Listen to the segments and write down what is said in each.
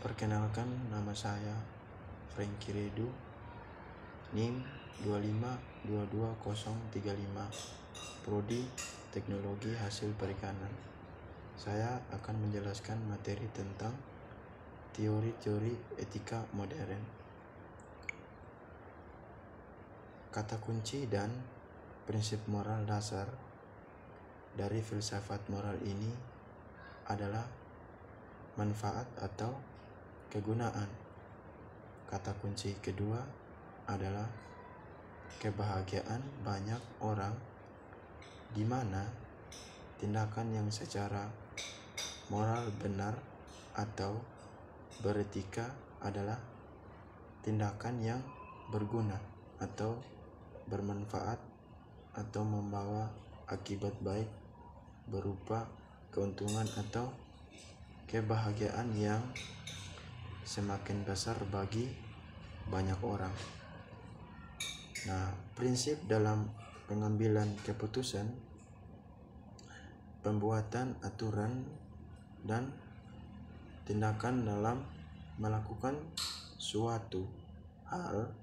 Perkenalkan, nama saya Franky Redu, NIM 2522035, Prodi Teknologi Hasil Perikanan. Saya akan menjelaskan materi tentang teori-teori etika modern. Kata kunci dan prinsip moral dasar dari filsafat moral ini adalah manfaat atau kegunaan. Kata kunci kedua adalah kebahagiaan banyak orang, di mana tindakan yang secara moral benar atau beretika adalah tindakan yang berguna atau bermanfaat atau membawa akibat baik berupa keuntungan atau kebahagiaan yang semakin besar bagi banyak orang. Nah, prinsip dalam pengambilan keputusan, pembuatan aturan, dan tindakan dalam melakukan suatu hal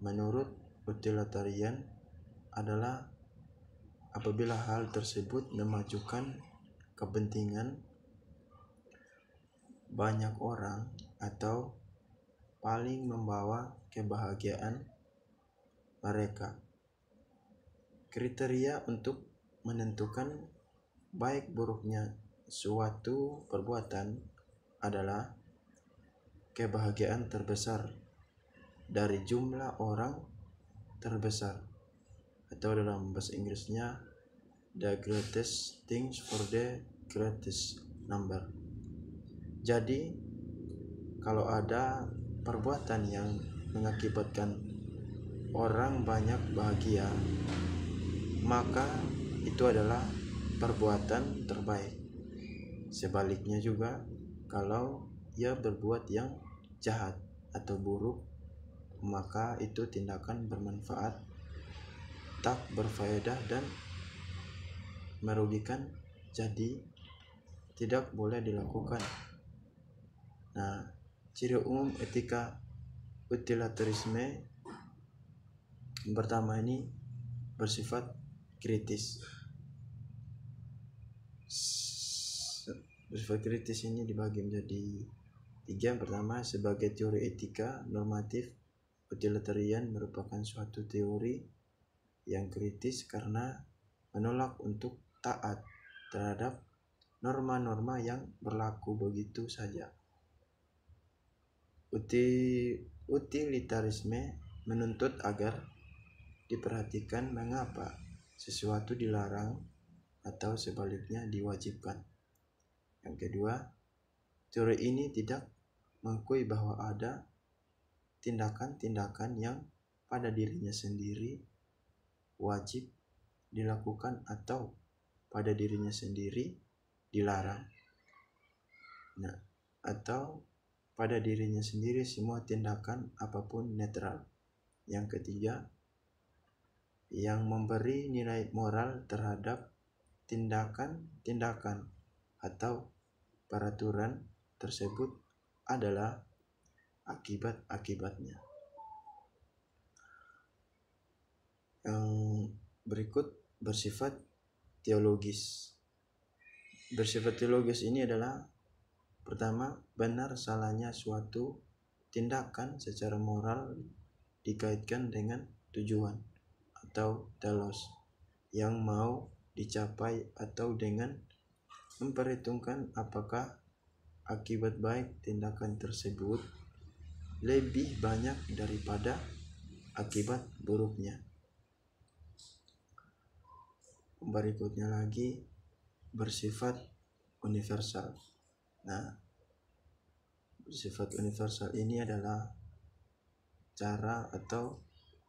menurut utilitarian adalah apabila hal tersebut memajukan kepentingan banyak orang atau paling membawa kebahagiaan mereka. Kriteria untuk menentukan baik buruknya suatu perbuatan adalah kebahagiaan terbesar dari jumlah orang terbesar, atau dalam bahasa Inggrisnya the greatest things for the greatest number. Jadi kalau ada perbuatan yang mengakibatkan orang banyak bahagia, maka itu adalah perbuatan terbaik. Sebaliknya juga, kalau ia berbuat yang jahat atau buruk, maka itu tindakan bermanfaat, tak berfaedah, dan merugikan, jadi tidak boleh dilakukan. Nah, ciri umum etika utilitarisme yang pertama ini bersifat kritis. Bersifat kritis ini dibagi menjadi tiga. Yang pertama, sebagai teori etika normatif, utilitarian merupakan suatu teori yang kritis karena menolak untuk taat terhadap norma-norma yang berlaku begitu saja. Utilitarisme menuntut agar diperhatikan mengapa sesuatu dilarang atau sebaliknya diwajibkan. Yang kedua, teori ini tidak mengakui bahwa ada tindakan-tindakan yang pada dirinya sendiri wajib dilakukan atau pada dirinya sendiri dilarang. Nah, atau pada dirinya sendiri semua tindakan apapun netral. Yang ketiga, yang memberi nilai moral terhadap tindakan-tindakan atau peraturan tersebut adalah akibat-akibatnya. Yang berikut bersifat teologis. Bersifat teologis ini adalah pertama, benar salahnya suatu tindakan secara moral dikaitkan dengan tujuan atau telos yang mau dicapai, atau dengan memperhitungkan apakah akibat baik tindakan tersebut lebih banyak daripada akibat buruknya. Berikutnya lagi bersifat universal. Nah, bersifat universal ini adalah cara atau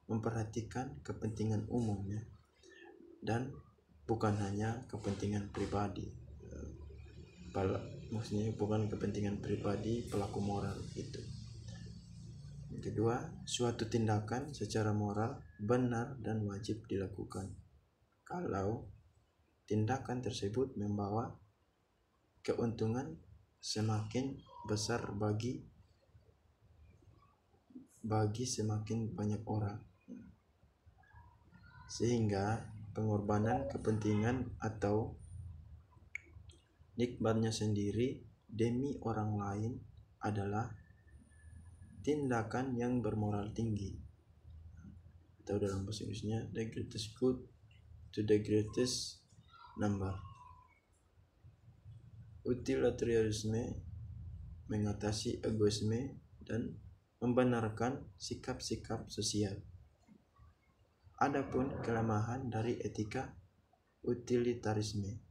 memperhatikan kepentingan umumnya dan bukan hanya kepentingan pribadi. Maksudnya bukan kepentingan pribadi pelaku moral itu. Yang kedua, suatu tindakan secara moral benar dan wajib dilakukan kalau tindakan tersebut membawa keuntungan semakin besar bagi semakin banyak orang, sehingga pengorbanan kepentingan atau nikmatnya sendiri demi orang lain adalah tindakan yang bermoral tinggi, atau dalam bahasa Inggrisnya the greatest good to the greatest number. Utilitarianisme mengatasi egoisme dan membenarkan sikap-sikap sosial. Adapun kelemahan dari etika utilitarisme.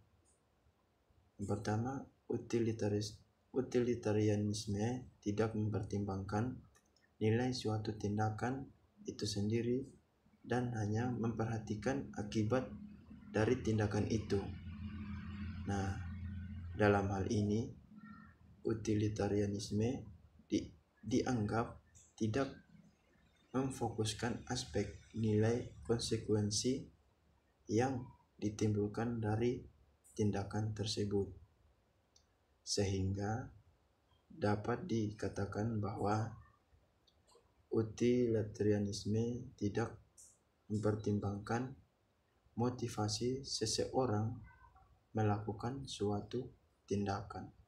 Yang pertama, utilitarianisme tidak mempertimbangkan nilai suatu tindakan itu sendiri dan hanya memperhatikan akibat dari tindakan itu. Nah, dalam hal ini utilitarianisme dianggap tidak memfokuskan aspek nilai konsekuensi yang ditimbulkan dari tindakan tersebut, sehingga dapat dikatakan bahwa utilitarianisme tidak mempertimbangkan motivasi seseorang melakukan suatu tindakan.